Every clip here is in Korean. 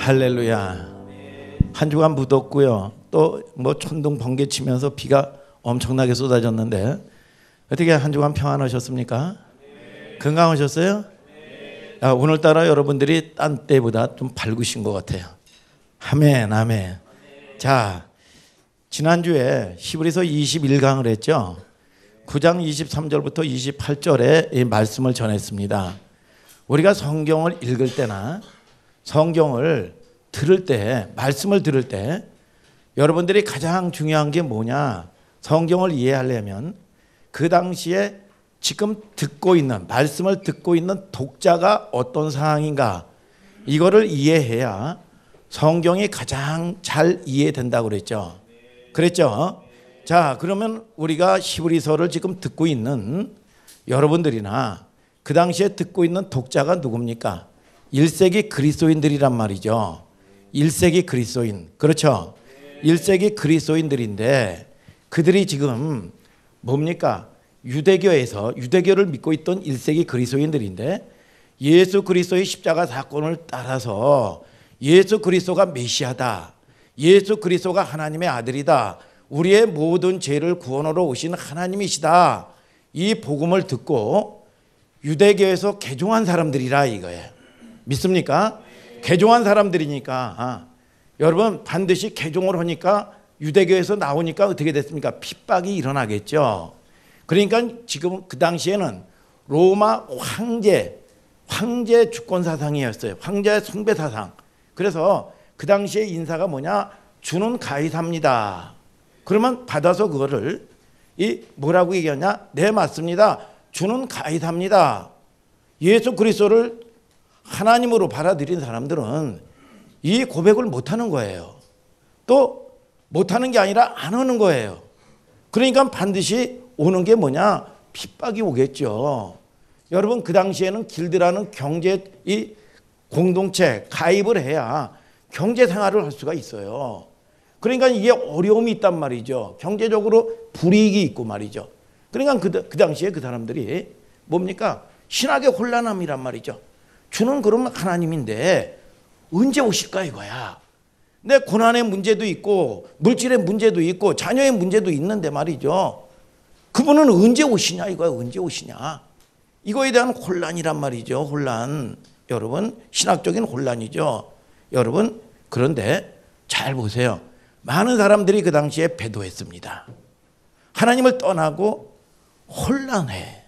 할렐루야. 한 주간 묻었고요. 또 뭐 천둥 번개 치면서 비가 엄청나게 쏟아졌는데 어떻게 한 주간 평안하셨습니까? 건강하셨어요? 오늘따라 여러분들이 딴 때보다 좀 밝으신 것 같아요. 아멘, 아멘. 자, 지난주에 히브리서 21강을 했죠. 9장 23절부터 28절에 이 말씀을 전했습니다. 우리가 성경을 읽을 때나 성경을 들을 때, 말씀을 들을 때 여러분들이 가장 중요한 게 뭐냐? 성경을 이해하려면 그 당시에 지금 듣고 있는, 말씀을 듣고 있는 독자가 어떤 상황인가, 이거를 이해해야 성경이 가장 잘 이해된다고 그랬죠. 그랬죠? 자, 그러면 우리가 히브리서를 지금 듣고 있는 여러분들이나 그 당시에 듣고 있는 독자가 누굽니까? 1세기 그리스도인들이란 말이죠. 1세기 그리스도인. 그렇죠? 1세기 그리스도인들인데 그들이 지금 뭡니까? 유대교를 믿고 있던 1세기 그리스도인들인데 예수 그리스도의 십자가 사건을 따라서 예수 그리스도가 메시아다, 예수 그리스도가 하나님의 아들이다, 우리의 모든 죄를 구원하러 오신 하나님이시다, 이 복음을 듣고 유대교에서 개종한 사람들이라 이거예요. 믿습니까? 개종한 사람들이니까 여러분 반드시 개종을 하니까 유대교에서 나오니까 어떻게 됐습니까? 핍박이 일어나겠죠. 그러니까 지금 그 당시에는 로마 황제 주권 사상이었어요. 황제 숭배 사상. 그래서 그 당시에 인사가 뭐냐? 주는 가이사입니다. 그러면 받아서 그거를 뭐라고 얘기하냐? 네, 맞습니다. 주는 가이사입니다. 예수 그리스도를 하나님으로 받아들인 사람들은 이 고백을 못하는 거예요. 또 못하는 게 아니라 안 하는 거예요. 그러니까 반드시 오는 게 뭐냐? 핍박이 오겠죠. 여러분 그 당시에는 길드라는 경제 이 공동체 가입을 해야 경제 생활을 할 수가 있어요. 그러니까 이게 어려움이 있단 말이죠. 경제적으로 불이익이 있고 말이죠. 그러니까 그 당시에 그 사람들이 뭡니까? 신학의 혼란함이란 말이죠. 주는 그러면 하나님인데 언제 오실까 이거야. 내 고난의 문제도 있고 물질의 문제도 있고 자녀의 문제도 있는데 말이죠. 그분은 언제 오시냐 이거야. 언제 오시냐. 이거에 대한 혼란이란 말이죠. 혼란. 여러분 신학적인 혼란이죠. 여러분 그런데 잘 보세요. 많은 사람들이 그 당시에 배도했습니다. 하나님을 떠나고 혼란해.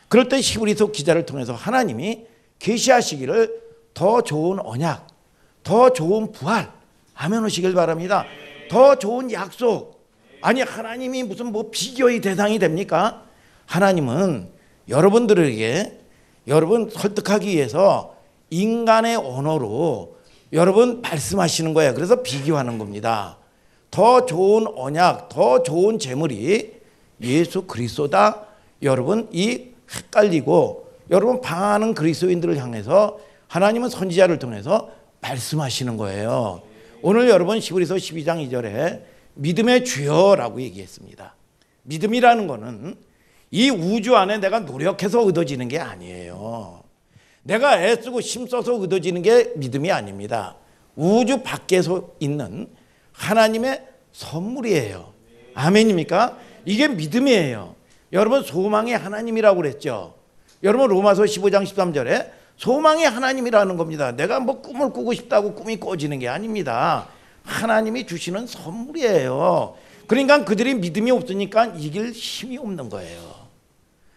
그럴 때 히브리서 기자를 통해서 하나님이 계시하시기를 더 좋은 언약, 더 좋은 부활, 아멘 하시길 바랍니다. 더 좋은 약속. 아니 하나님이 무슨 뭐 비교의 대상이 됩니까? 하나님은 여러분들에게 여러분 설득하기 위해서 인간의 언어로 여러분 말씀하시는 거예요. 그래서 비교하는 겁니다. 더 좋은 언약, 더 좋은 재물이 예수 그리스도다. 여러분 이 헷갈리고 여러분 방황하는 그리스도인들을 향해서 하나님은 선지자를 통해서 말씀하시는 거예요. 오늘 여러분 히브리서 12장 2절에 믿음의 주여라고 얘기했습니다. 믿음이라는 거는 이 우주 안에 내가 노력해서 얻어지는 게 아니에요. 내가 애쓰고 힘써서 얻어지는 게 믿음이 아닙니다. 우주 밖에서 있는 하나님의 선물이에요. 아멘입니까? 이게 믿음이에요. 여러분 소망의 하나님이라고 그랬죠. 여러분 로마서 15장 13절에 소망의 하나님이라는 겁니다. 내가 뭐 꿈을 꾸고 싶다고 꿈이 꿔지는 게 아닙니다. 하나님이 주시는 선물이에요. 그러니까 그들이 믿음이 없으니까 이길 힘이 없는 거예요.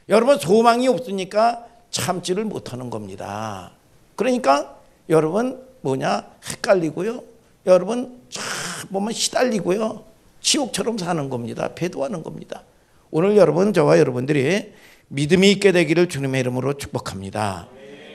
여러분 소망이 없으니까 참지를 못하는 겁니다. 그러니까 여러분 뭐냐? 헷갈리고요. 여러분 참 보면 시달리고요. 지옥처럼 사는 겁니다. 배도하는 겁니다. 오늘 여러분 저와 여러분들이 믿음이 있게 되기를 주님의 이름으로 축복합니다.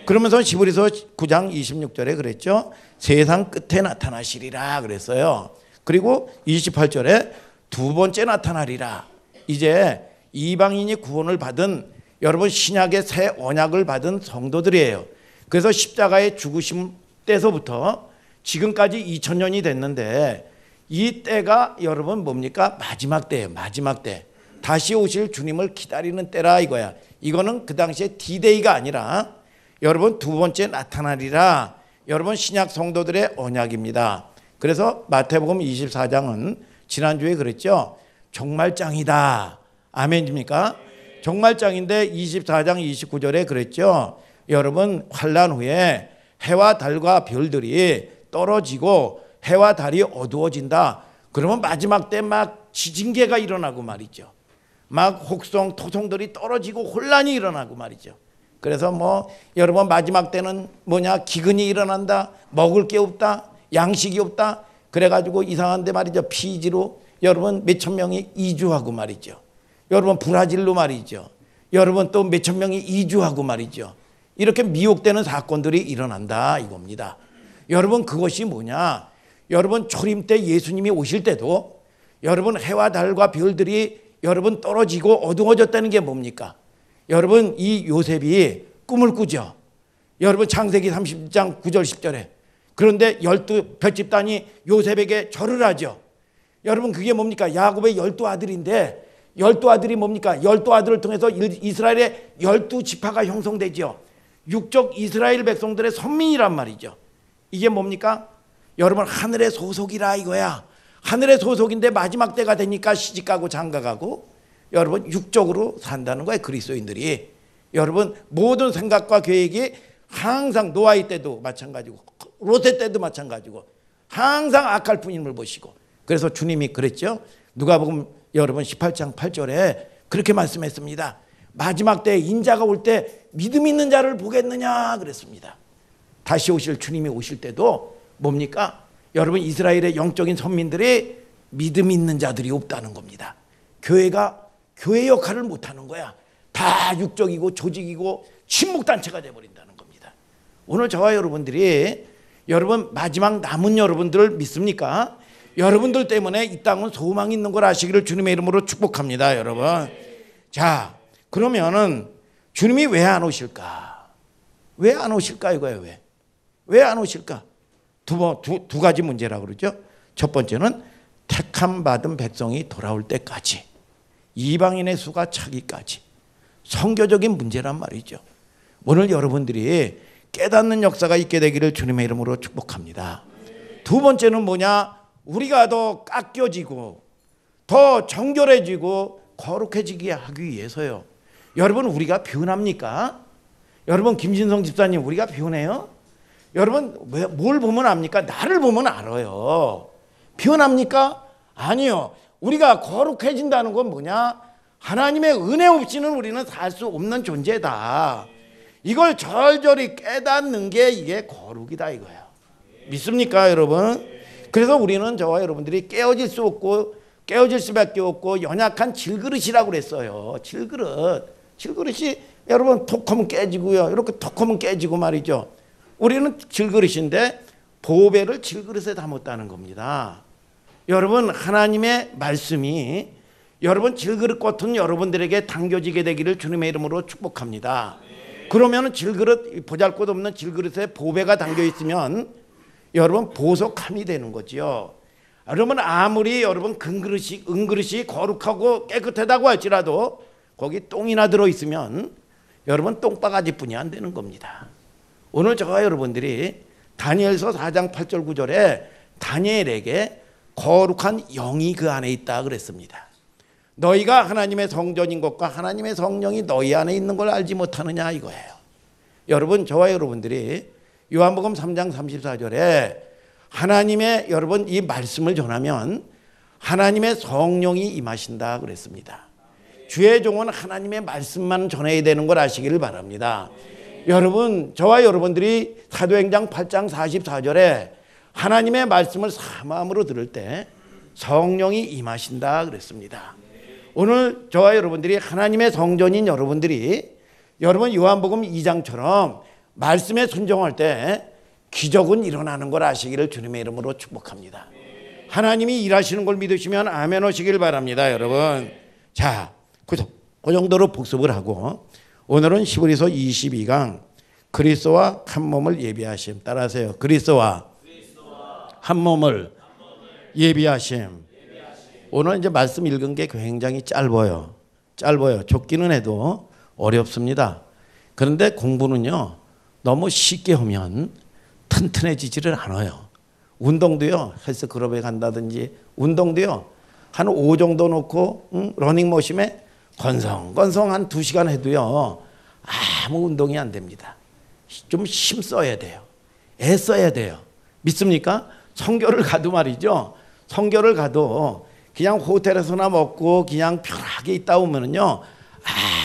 그러면서 히브리서 9장 26절에 그랬죠. 세상 끝에 나타나시리라 그랬어요. 그리고 28절에 두 번째 나타나리라. 이제 이방인이 구원을 받은 여러분 신약의 새 언약을 받은 성도들이에요. 그래서 십자가의 죽으심 때서부터 지금까지 2000년이 됐는데 이 때가 여러분 뭡니까? 마지막 때예요. 마지막 때. 다시 오실 주님을 기다리는 때라 이거야. 이거는 그 당시에 D-Day가 아니라 여러분 두 번째 나타나리라. 여러분 신약 성도들의 언약입니다. 그래서 마태복음 24장은 지난주에 그랬죠. 종말장이다. 아멘입니까? 종말장인데 24장 29절에 그랬죠. 여러분 환난 후에 해와 달과 별들이 떨어지고 해와 달이 어두워진다. 그러면 마지막 때 막 지진계가 일어나고 말이죠. 막 혹성 토성들이 떨어지고 혼란이 일어나고 말이죠. 그래서 뭐 여러분 마지막 때는 뭐냐, 기근이 일어난다, 먹을 게 없다, 양식이 없다. 그래가지고 이상한데 말이죠. 피지로 여러분 몇천 명이 이주하고 말이죠. 여러분 브라질로 말이죠. 여러분 또 몇천 명이 이주하고 말이죠. 이렇게 미혹되는 사건들이 일어난다 이겁니다. 여러분 그것이 뭐냐? 여러분 초림 때 예수님이 오실 때도 여러분 해와 달과 별들이 여러분 떨어지고 어두워졌다는 게 뭡니까? 여러분 이 요셉이 꿈을 꾸죠. 여러분 창세기 30장 9절 10절에. 그런데 12 별집단이 요셉에게 절을 하죠. 여러분 그게 뭡니까? 야곱의 12아들인데 12아들이 뭡니까? 12아들을 통해서 이스라엘의 12지파가 형성되죠. 육적 이스라엘 백성들의 선민이란 말이죠. 이게 뭡니까? 여러분 하늘의 소속이라 이거야. 하늘의 소속인데 마지막 때가 되니까 시집가고 장가가고 여러분 육적으로 산다는 거예요. 그리스도인들이. 여러분 모든 생각과 계획이 항상 노아의 때도 마찬가지고 롯의 때도 마찬가지고 항상 악할 뿐임을 보시고. 그래서 주님이 그랬죠. 누가복음 여러분 18장 8절에 그렇게 말씀했습니다. 마지막 때 인자가 올 때 믿음 있는 자를 보겠느냐 그랬습니다. 다시 오실 주님이 오실 때도 뭡니까? 여러분 이스라엘의 영적인 선민들이 믿음 있는 자들이 없다는 겁니다. 교회가 교회 역할을 못하는 거야. 다 육적이고 조직이고 침묵단체가 돼버린다는 겁니다. 오늘 저와 여러분들이 여러분 마지막 남은 여러분들을 믿습니까? 여러분들 때문에 이 땅은 소망이 있는 걸 아시기를 주님의 이름으로 축복합니다. 여러분. 자, 그러면은 주님이 왜 안 오실까? 왜 안 오실까 이거예요. 왜 안 오실까? 두 가지 문제라고 그러죠. 첫 번째는 택함 받은 백성이 돌아올 때까지, 이방인의 수가 차기까지. 선교적인 문제란 말이죠. 오늘 여러분들이 깨닫는 역사가 있게 되기를 주님의 이름으로 축복합니다. 두 번째는 뭐냐? 우리가 더 깎여지고 더 정결해지고 거룩해지게 하기 위해서요. 여러분 우리가 변합니까? 여러분 김진성 집사님 우리가 변해요? 여러분 뭘 보면 압니까? 나를 보면 알아요. 변합니까? 아니요. 우리가 거룩해진다는 건 뭐냐? 하나님의 은혜 없이는 우리는 살 수 없는 존재다. 이걸 절절히 깨닫는 게 이게 거룩이다 이거예요. 믿습니까 여러분? 그래서 우리는 저와 여러분들이 깨어질 수 없고 깨어질 수밖에 없고 연약한 질그릇이라고 그랬어요. 질그릇이 여러분 톡하면 깨지고요. 이렇게 톡하면 깨지고 말이죠. 우리는 질그릇인데 보배를 질그릇에 담았다는 겁니다. 여러분 하나님의 말씀이 여러분 질그릇 같은 여러분들에게 당겨지게 되기를 주님의 이름으로 축복합니다. 그러면 질그릇, 보잘것없는 질그릇에 보배가 담겨 있으면 여러분 보석함이 되는 거죠. 여러분 아무리 여러분 은그릇이 거룩하고 깨끗하다고 할지라도 거기 똥이나 들어있으면 여러분 똥바가지뿐이 안 되는 겁니다. 오늘 저와 여러분들이 다니엘서 4장 8절 9절에 다니엘에게 거룩한 영이 그 안에 있다 그랬습니다. 너희가 하나님의 성전인 것과 하나님의 성령이 너희 안에 있는 걸 알지 못하느냐 이거예요. 여러분 저와 여러분들이 요한복음 3장 34절에 하나님의 여러분 이 말씀을 전하면 하나님의 성령이 임하신다 그랬습니다. 주의 종은 하나님의 말씀만 전해야 되는 걸 아시기를 바랍니다. 여러분 저와 여러분들이 사도행전 8장 44절에 하나님의 말씀을 사마음으로 들을 때 성령이 임하신다 그랬습니다. 오늘 저와 여러분들이 하나님의 성전인 여러분들이 여러분 요한복음 2장처럼 말씀에 순종할 때 기적은 일어나는 걸 아시기를 주님의 이름으로 축복합니다. 하나님이 일하시는 걸 믿으시면 아멘 하시길 바랍니다. 여러분 자, 그 정도로 복습을 하고 오늘은 히브리서 22강 그리스도와 한 몸을 예비하심. 따라하세요. 그리스도와 한 몸을 예비하심. 오늘 이제 말씀 읽은 게 굉장히 짧아요. 좁기는 해도 어렵습니다. 그런데 공부는요 너무 쉽게 하면 튼튼해지지를 않아요. 운동도요, 헬스클럽에 간다든지 운동도요, 한 5 정도 놓고 러닝머신에 건성건성 한 2시간 해도요, 아무 운동이 안 됩니다. 좀 힘 써야 돼요. 애 써야 돼요. 믿습니까? 선교를 가도 말이죠. 선교를 가도 그냥 호텔에서나 먹고 그냥 편하게 있다 오면은요,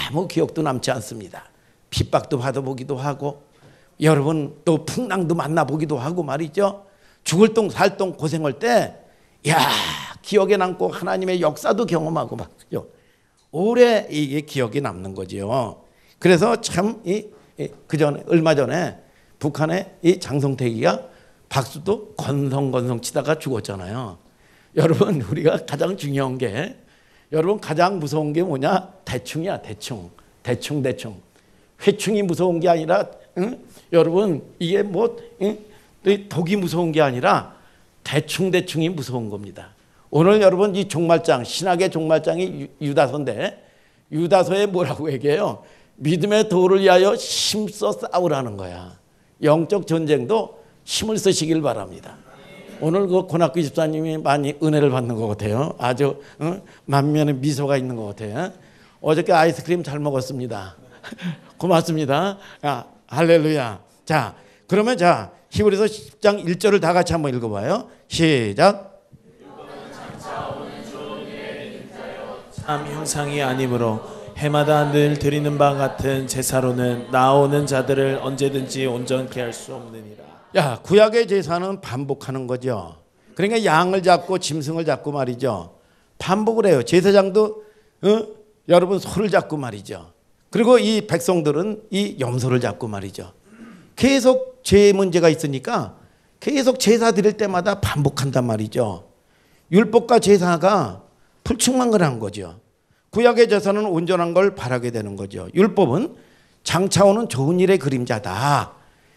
아무 기억도 남지 않습니다. 핍박도 받아보기도 하고, 여러분 또 풍랑도 만나보기도 하고 말이죠. 죽을 똥 살 똥 고생할 때, 야, 기억에 남고 하나님의 역사도 경험하고 말이죠. 오래 이게 기억이 남는 거지요. 그래서 참 얼마 전에 북한의 이 장성택이가 박수도 건성건성 치다가 죽었잖아요. 여러분, 우리가 가장 중요한 게, 여러분 가장 무서운 게 뭐냐? 대충이야, 대충. 회충이 무서운 게 아니라, 여러분 이게 뭐 독이 무서운 게 아니라 대충이 무서운 겁니다. 오늘 여러분 이 종말장, 신학의 종말장이 유다서인데, 유다서에 뭐라고 얘기해요? 믿음의 도를 위하여 힘써 싸우라는 거야. 영적 전쟁도 힘을 쓰시길 바랍니다. 오늘 그 권학규 집사님이 많이 은혜를 받는 것 같아요. 아주 만면에 미소가 있는 것 같아요. 어저께 아이스크림 잘 먹었습니다. 고맙습니다. 할렐루야. 자, 그러면 자, 히브리서 10장 1절을 다 같이 한번 읽어봐요. 시작. 참 형상이 아니므로 해마다 늘 드리는 바 같은 제사로는 나오는 자들을 언제든지 온전케 할 수 없느니라. 야, 구약의 제사는 반복하는 거죠. 그러니까 양을 잡고 짐승을 잡고 말이죠. 반복을 해요. 제사장도 여러분 소를 잡고 말이죠. 그리고 이 백성들은 이 염소를 잡고 말이죠. 계속 죄 문제가 있으니까 계속 제사 드릴 때마다 반복한단 말이죠. 율법과 제사가 불충만한 거죠. 구약의 제사는 온전한 걸 바라게 되는 거죠. 율법은 장차오는 좋은 일의 그림자다.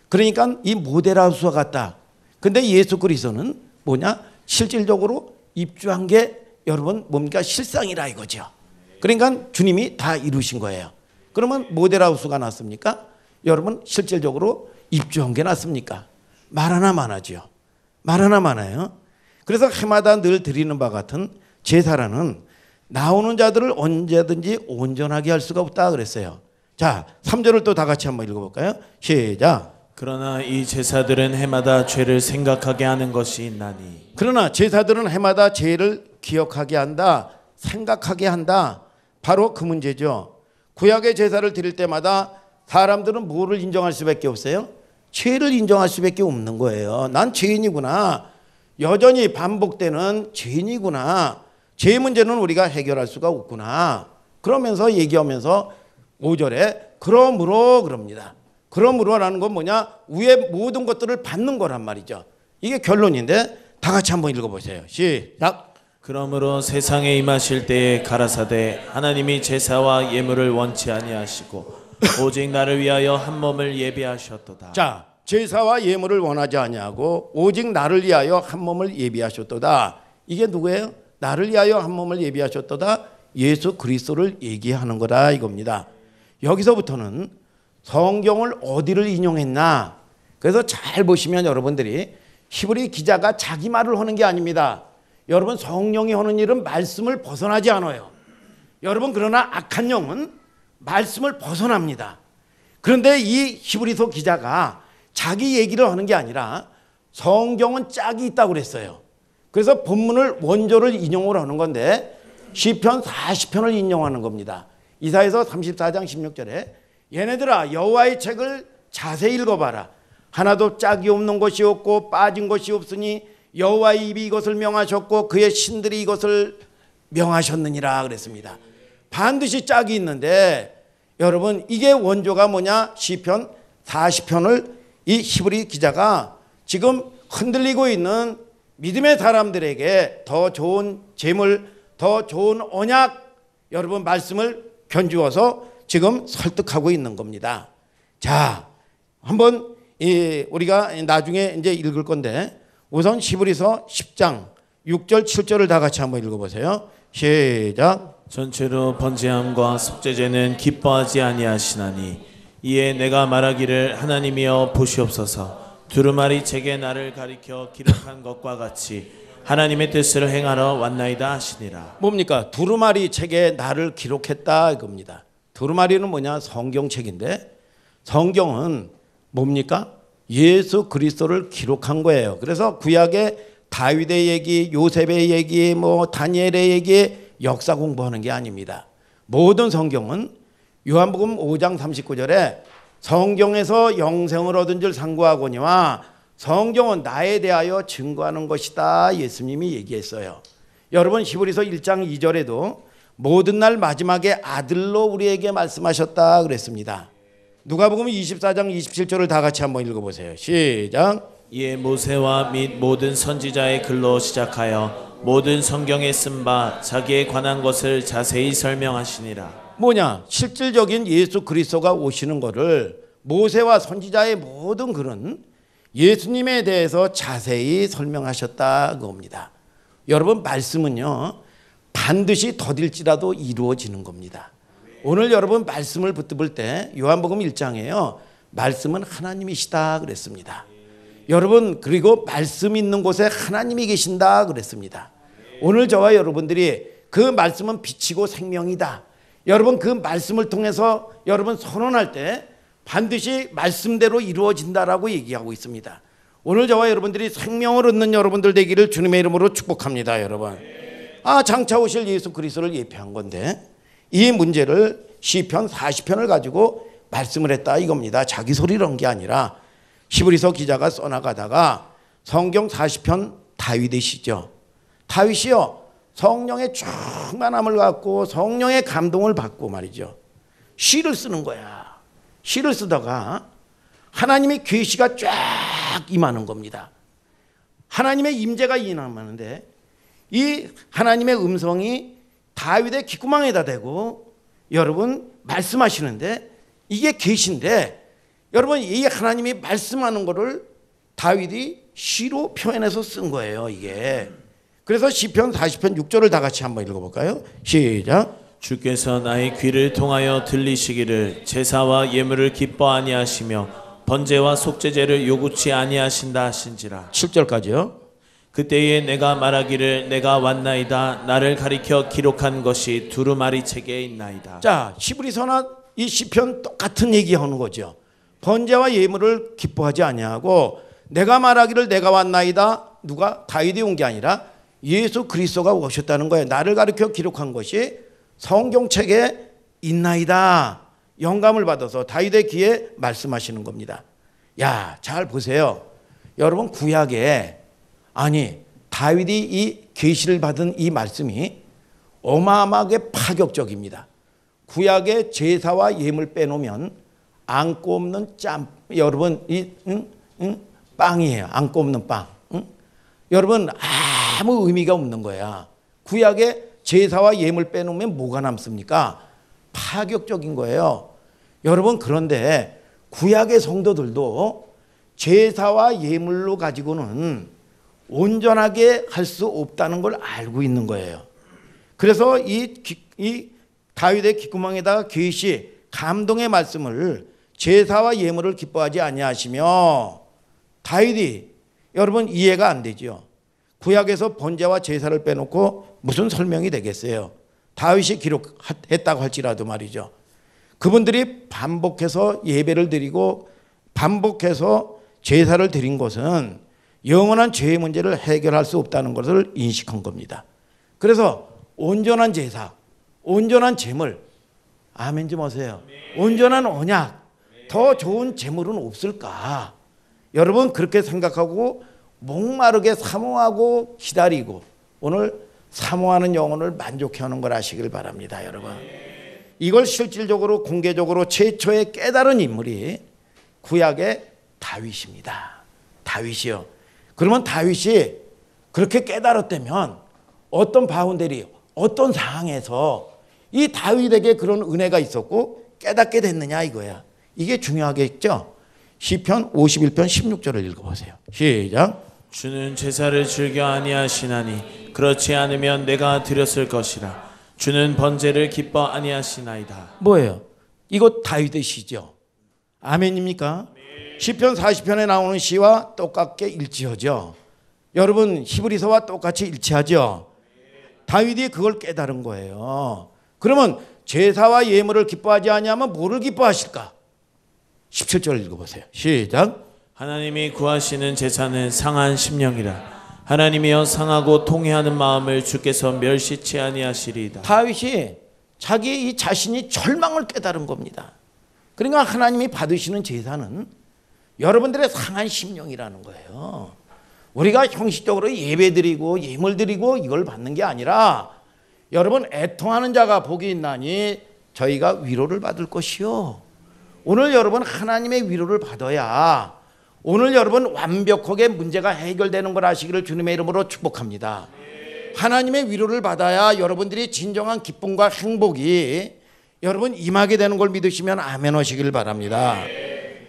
그러니까 이 모델하우스와 같다. 근데 예수 그리스도는 뭐냐? 실질적으로 입주한 게 여러분 뭡니까? 실상이라 이거죠. 그러니까 주님이 다 이루신 거예요. 그러면 모델하우스가 낫습니까? 여러분 실질적으로 입주한 게 낫습니까? 말 하나 많아지요. 말 하나 많아요. 그래서 해마다 늘 드리는 바 같은 제사라는 나오는 자들을 언제든지 온전하게 할 수가 없다 그랬어요. 자, 3절을 또 다 같이 한번 읽어볼까요? 시작. 그러나 이 제사들은 해마다 죄를 생각하게 하는 것이 있나니. 그러나 제사들은 해마다 죄를 기억하게 한다, 생각하게 한다. 바로 그 문제죠. 구약의 제사를 드릴 때마다 사람들은 뭐를 인정할 수밖에 없어요? 죄를 인정할 수밖에 없는 거예요. 난 죄인이구나. 여전히 반복되는 죄인이구나. 죄 문제는 우리가 해결할 수가 없구나. 그러면서 얘기하면서 5절에 그러므로 그럽니다. 그러므로라는 건 뭐냐? 위의 모든 것들을 받는 거란 말이죠. 이게 결론인데 다 같이 한번 읽어보세요. 시작. 그러므로 세상에 임하실 때에 가라사대 하나님이 제사와 예물을 원치 아니하시고 오직 나를 위하여 한 몸을 예비하셨도다. 자, 제사와 예물을 원하지 아니하고 오직 나를 위하여 한 몸을 예비하셨도다. 이게 누구예요? 나를 위하여 한 몸을 예비하셨도다. 예수 그리스도를 얘기하는 거다 이겁니다. 여기서부터는 성경을 어디를 인용했나? 그래서 잘 보시면 여러분들이 히브리 기자가 자기 말을 하는 게 아닙니다. 여러분 성령이 하는 일은 말씀을 벗어나지 않아요. 여러분 그러나 악한 영은 말씀을 벗어납니다. 그런데 이 히브리서 기자가 자기 얘기를 하는 게 아니라 성경은 짝이 있다고 그랬어요. 그래서 본문을 원조를 인용을 하는 건데 시편 40편을 인용하는 겁니다. 이사야서 34장 16절에 얘네들아 여호와의 책을 자세히 읽어봐라. 하나도 짝이 없는 것이 없고 빠진 것이 없으니 여호와의 입이 이것을 명하셨고 그의 신들이 이것을 명하셨느니라 그랬습니다. 반드시 짝이 있는데 여러분 이게 원조가 뭐냐? 시편 40편을 이 히브리 기자가 지금 흔들리고 있는 믿음의 사람들에게 더 좋은 재물, 더 좋은 언약 여러분 말씀을 견주어서 지금 설득하고 있는 겁니다. 자, 한번 우리가 나중에 이제 읽을 건데 우선 히브리서 10장 6절 7절을 다 같이 한번 읽어보세요. 시작. 전체로 번제함과 속죄제는 기뻐하지 아니하시나니 이에 내가 말하기를 하나님이여 보시옵소서 두루마리 책에 나를 가리켜 기록한 것과 같이 하나님의 뜻을 행하러 왔나이다 하시니라. 뭡니까? 두루마리 책에 나를 기록했다 이겁니다. 두루마리는 뭐냐? 성경책인데 성경은 뭡니까? 예수 그리스도를 기록한 거예요. 그래서 구약의 다윗의 얘기, 요셉의 얘기, 다니엘의 얘기 역사 공부하는 게 아닙니다. 모든 성경은 요한복음 5장 39절에 성경에서 영생을 얻은 줄 상고하거니와 성경은 나에 대하여 증거하는 것이다 예수님이 얘기했어요. 여러분 히브리서 1장 2절에도 모든 날 마지막에 아들로 우리에게 말씀하셨다 그랬습니다. 누가복음 24장 27절을 다 같이 한번 읽어보세요. 시작. 이에 모세와 및 모든 선지자의 글로 시작하여 모든 성경에 쓴 바 자기에 관한 것을 자세히 설명하시니라. 뭐냐? 실질적인 예수 그리스도가 오시는 것을 모세와 선지자의 모든 글은 예수님에 대해서 자세히 설명하셨다 그겁니다. 여러분 말씀은요 반드시 더딜지라도 이루어지는 겁니다. 오늘 여러분 말씀을 붙들 때 요한복음 1장에요 말씀은 하나님이시다 그랬습니다. 여러분 그리고 말씀 있는 곳에 하나님이 계신다 그랬습니다. 오늘 저와 여러분들이 그 말씀은 빛이고 생명이다. 여러분 그 말씀을 통해서 여러분 선언할 때 반드시 말씀대로 이루어진다라고 얘기하고 있습니다. 오늘 저와 여러분들이 생명을 얻는 여러분들 되기를 주님의 이름으로 축복합니다. 여러분 장차 오실 예수 그리스도를 예표한 건데 이 문제를 시편 40편을 가지고 말씀을 했다 이겁니다. 자기 소리를 한 게 아니라 히브리서 기자가 써나가다가 성경 40편 다윗의 시죠. 다윗이요 성령의 충만함을 갖고 성령의 감동을 받고 말이죠 시를 쓰는 거야. 시를 쓰다가 하나님의 계시가 쫙 임하는 겁니다. 하나님의 임재가 임하는데 이 하나님의 음성이 다윗의 귓구멍에다 대고 여러분 말씀하시는데 이게 계시인데 여러분 이 하나님이 말씀하는 거를 다윗이 시로 표현해서 쓴 거예요 이게. 그래서 시편 40편 6절을 다 같이 한번 읽어볼까요? 시작. 주께서 나의 귀를 통하여 들리시기를 제사와 예물을 기뻐 아니하시며 번제와 속죄제를 요구치 아니하신다 하신지라. 7절까지요. 그때에 내가 말하기를 내가 왔나이다 나를 가리켜 기록한 것이 두루마리 책에 있나이다. 자 히브리서나 이 시편 똑같은 얘기하는 거죠. 번제와 예물을 기뻐하지 아니하고 내가 말하기를 내가 왔나이다. 누가? 다윗이 온 게 아니라 예수 그리스도가 오셨다는 거예요. 나를 가리켜 기록한 것이 성경책에 있나이다. 영감을 받아서 다윗의 귀에 말씀하시는 겁니다. 야, 잘 보세요. 여러분 구약에 다윗이 이 계시를 받은 이 말씀이 어마어마하게 파격적입니다. 구약의 제사와 예물 빼놓으면 안고 없는 여러분 빵이에요. 안고 없는 빵. 여러분 아무 의미가 없는 거야. 구약의 제사와 예물 빼놓으면 뭐가 남습니까? 파격적인 거예요. 여러분 그런데 구약의 성도들도 제사와 예물로 가지고는 온전하게 할 수 없다는 걸 알고 있는 거예요. 그래서 이 다윗의 귓구멍에다가 계시 감동의 말씀을 제사와 예물을 기뻐하지 아니하시며 다윗이 여러분 이해가 안 되죠. 구약에서 번제와 제사를 빼놓고 무슨 설명이 되겠어요. 다윗이 기록했다고 할지라도 말이죠. 그분들이 반복해서 예배를 드리고 반복해서 제사를 드린 것은 영원한 죄의 문제를 해결할 수 없다는 것을 인식한 겁니다. 그래서 온전한 제사, 온전한 제물, 아멘 좀 하세요. 온전한 언약, 더 좋은 제물은 없을까? 여러분 그렇게 생각하고 목마르게 사모하고 기다리고 오늘 사모하는 영혼을 만족해하는 걸 아시길 바랍니다. 여러분 이걸 실질적으로 공개적으로 최초의 깨달은 인물이 구약의 다윗입니다. 다윗이요. 그러면 다윗이 그렇게 깨달았다면 어떤 바운더리, 어떤 상황에서 이 다윗에게 그런 은혜가 있었고 깨닫게 됐느냐 이거야. 이게 중요하겠죠. 시편 51편 16절을 읽어보세요. 시작. 주는 제사를 즐겨 아니하시나니 그렇지 않으면 내가 드렸을 것이라. 주는 번제를 기뻐 아니하시나이다. 뭐예요? 이거 다윗의 시죠. 아멘입니까? 시편 40편에 나오는 시와 똑같게 일치하죠. 여러분 히브리서와 똑같이 일치하죠. 다윗이 그걸 깨달은 거예요. 그러면 제사와 예물을 기뻐하지 아니하면 뭐를 기뻐하실까? 17절 읽어보세요. 시작. 하나님이 구하시는 제사는 상한 심령이라. 하나님이여 상하고 통회하는 마음을 주께서 멸시치 아니하시리이다. 다윗이 자기 이 자신이 절망을 깨달은 겁니다. 그러니까 하나님이 받으시는 제사는 여러분들의 상한 심령이라는 거예요. 우리가 형식적으로 예배드리고 예물드리고 이걸 받는 게 아니라 여러분 애통하는 자가 복이 있나니 저희가 위로를 받을 것이요. 오늘 여러분 하나님의 위로를 받아야 오늘 여러분 완벽하게 문제가 해결되는 걸 아시기를 주님의 이름으로 축복합니다. 하나님의 위로를 받아야 여러분들이 진정한 기쁨과 행복이 여러분 임하게 되는 걸 믿으시면 아멘 하시길 바랍니다.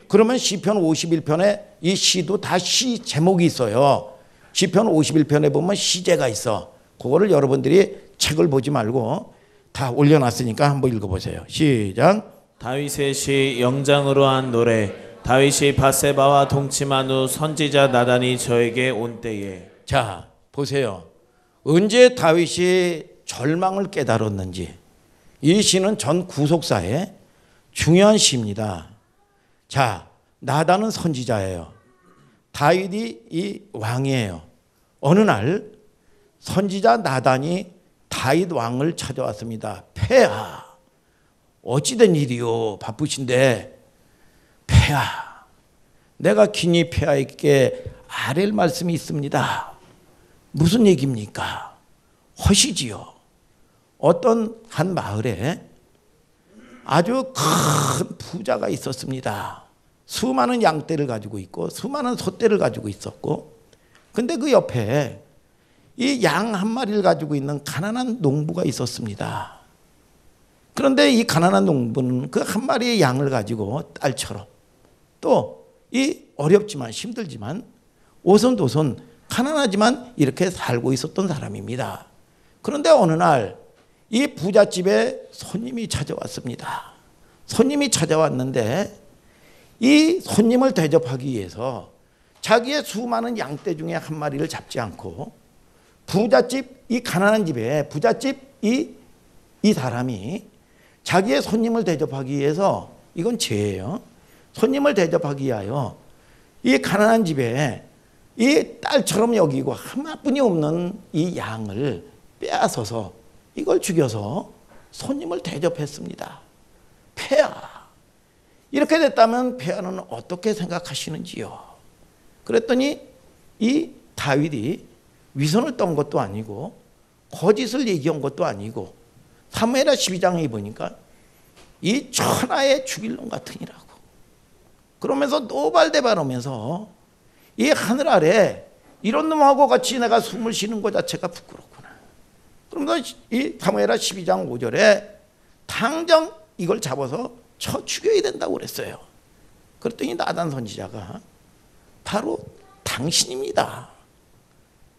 그러면 시편 51편에 이 시도 다 시 제목이 있어요. 시편 51편에 보면 시제가 있어. 그거를 여러분들이 책을 보지 말고 다 올려놨으니까 한번 읽어보세요. 시작. 다윗의 시 영장으로 한 노래. 다윗이 밧세바와 동침한 후 선지자 나단이 저에게 온 때에. 자 보세요. 언제 다윗이 절망을 깨달았는지. 이 시는 전 구속사의 중요한 시입니다. 자, 나단은 선지자예요. 다윗이 이 왕이에요. 어느 날 선지자 나단이 다윗 왕을 찾아왔습니다. 폐하, 어찌된 일이요? 바쁘신데. 폐하, 내가 긴히 폐하에게 아랠 말씀이 있습니다. 무슨 얘기입니까? 허시지요. 어떤 한 마을에 아주 큰 부자가 있었습니다. 수많은 양떼를 가지고 있고 수많은 소떼를 가지고 있었고, 근데 그 옆에 이 양 한 마리를 가지고 있는 가난한 농부가 있었습니다. 그런데 이 가난한 농부는 그 한 마리의 양을 가지고 딸처럼 또 이 어렵지만 힘들지만 오손도손 가난하지만 이렇게 살고 있었던 사람입니다. 그런데 어느 날 이 부잣집에 손님이 찾아왔습니다. 손님이 찾아왔는데 이 손님을 대접하기 위해서 자기의 수많은 양떼 중에 한 마리를 잡지 않고 부잣집, 이 가난한 집에 부잣집 이 사람이 자기의 손님을 대접하기 위해서, 이건 죄예요. 손님을 대접하기 위하여 이 가난한 집에 이 딸처럼 여기고 하나뿐이 없는 이 양을 빼앗아서 이걸 죽여서 손님을 대접했습니다. 폐하, 이렇게 됐다면 폐하는 어떻게 생각하시는지요? 그랬더니 이 다윗이 위선을 떤 것도 아니고 거짓을 얘기한 것도 아니고 사무엘하 12장에 보니까 이 천하의 죽일 놈 같으니라고 그러면서 노발대발하면서 이 하늘 아래 이런 놈하고 같이 내가 숨을 쉬는 것 자체가 부끄럽구나. 그러면서 이 사무엘하 12장 5절에 당장 이걸 잡아서 쳐 죽여야 된다고 그랬어요. 그랬더니 나단 선지자가 바로 당신입니다.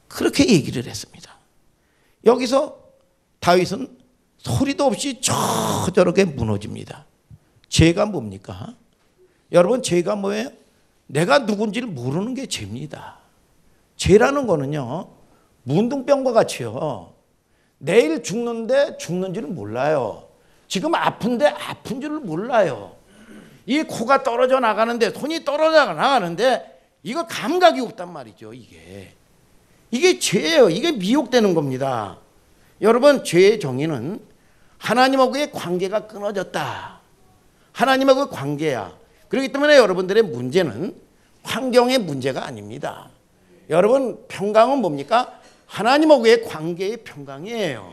그렇게 얘기를 했습니다. 여기서 다윗은 소리도 없이 저렇게 무너집니다. 죄가 뭡니까? 여러분, 죄가 뭐예요? 내가 누군지를 모르는 게 죄입니다. 죄라는 거는요, 문둥병과 같이요. 내일 죽는데 죽는지를 몰라요. 지금 아픈데 아픈 줄을 몰라요. 이 코가 떨어져 나가는데, 손이 떨어져 나가는데 이거 감각이 없단 말이죠. 이게 죄예요. 이게 미혹되는 겁니다. 여러분, 죄의 정의는 하나님하고의 관계가 끊어졌다. 하나님하고의 관계야. 그렇기 때문에 여러분들의 문제는 환경의 문제가 아닙니다. 여러분, 평강은 뭡니까? 하나님하고의 관계의 평강이에요.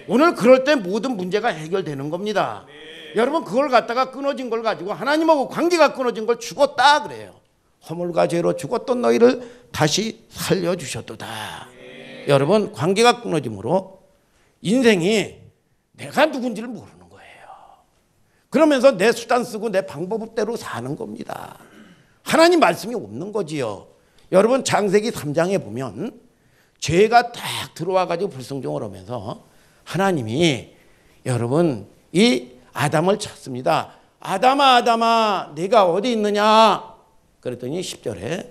오늘 그럴 때 모든 문제가 해결되는 겁니다. 여러분, 그걸 갖다가 끊어진 걸 가지고 하나님하고 관계가 끊어진 걸 죽었다 그래요. 허물과 죄로 죽었던 너희를 다시 살려주셨도다. 여러분, 관계가 끊어짐으로 인생이 내가 누군지를 모르는 거예요. 그러면서 내 수단 쓰고 내 방법대로 사는 겁니다. 하나님 말씀이 없는 거지요. 여러분, 창세기 3장에 보면 죄가 딱 들어와가지고 불성종을 하면서 하나님이 여러분 이 아담을 찾습니다. 아담아, 아담아, 네가 어디 있느냐? 그랬더니 10절에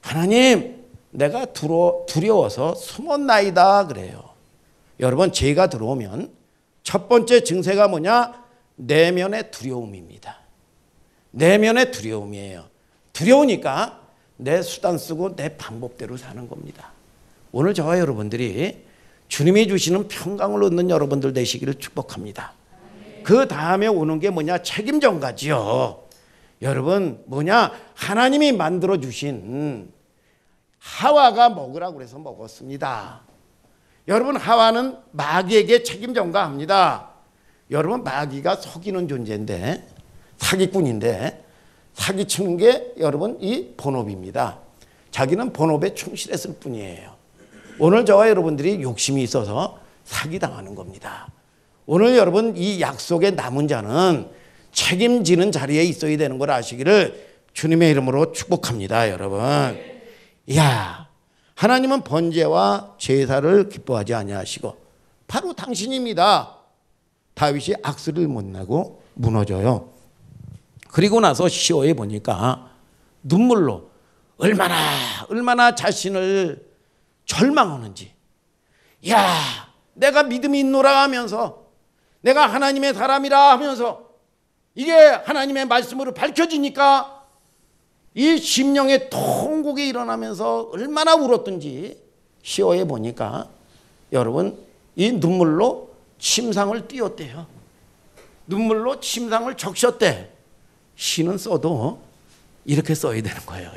하나님 내가 두려워서 숨었나이다 그래요. 여러분 죄가 들어오면 첫 번째 증세가 뭐냐? 내면의 두려움입니다. 내면의 두려움이에요. 두려우니까 내 수단 쓰고 내 방법대로 사는 겁니다. 오늘 저와 여러분들이 주님이 주시는 평강을 얻는 여러분들 되시기를 축복합니다. 그 다음에 오는 게 뭐냐? 책임전가지요. 여러분 뭐냐? 하나님이 만들어 주신 하와가 먹으라고 그래서 먹었습니다. 여러분 하와는 마귀에게 책임전가합니다. 여러분 마귀가 속이는 존재인데 사기꾼인데 사기치는 게 여러분 이 본업입니다. 자기는 본업에 충실했을 뿐이에요. 오늘 저와 여러분들이 욕심이 있어서 사기당하는 겁니다. 오늘 여러분 이 약속의 남은 자는 책임지는 자리에 있어야 되는 걸 아시기를 주님의 이름으로 축복합니다. 여러분. 이야, 하나님은 번제와 제사를 기뻐하지 아니하시고 바로 당신입니다. 다윗이 악수를 못 내고 무너져요. 그리고 나서 시호에 보니까 눈물로 얼마나 자신을 절망하는지. 야, 내가 믿음이 있노라 하면서 내가 하나님의 사람이라 하면서 이게 하나님의 말씀으로 밝혀지니까 이 심령의 통곡이 일어나면서 얼마나 울었든지 시호에 보니까 여러분 이 눈물로 침상을 띄었대요. 눈물로 침상을 적셨대. 시는 써도 이렇게 써야 되는 거예요.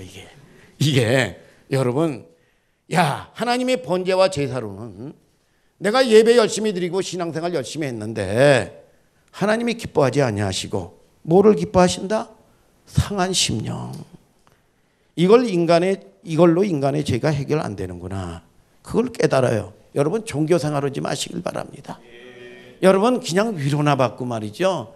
이게 여러분, 야, 하나님의 번제와 제사로는 내가 예배 열심히 드리고 신앙생활 열심히 했는데 하나님이 기뻐하지 아니하시고 뭐를 기뻐하신다? 상한 심령. 이걸로 인간의 죄가 해결 안 되는구나. 그걸 깨달아요. 여러분 종교생활하지 마시길 바랍니다. 여러분 그냥 위로나 받고 말이죠.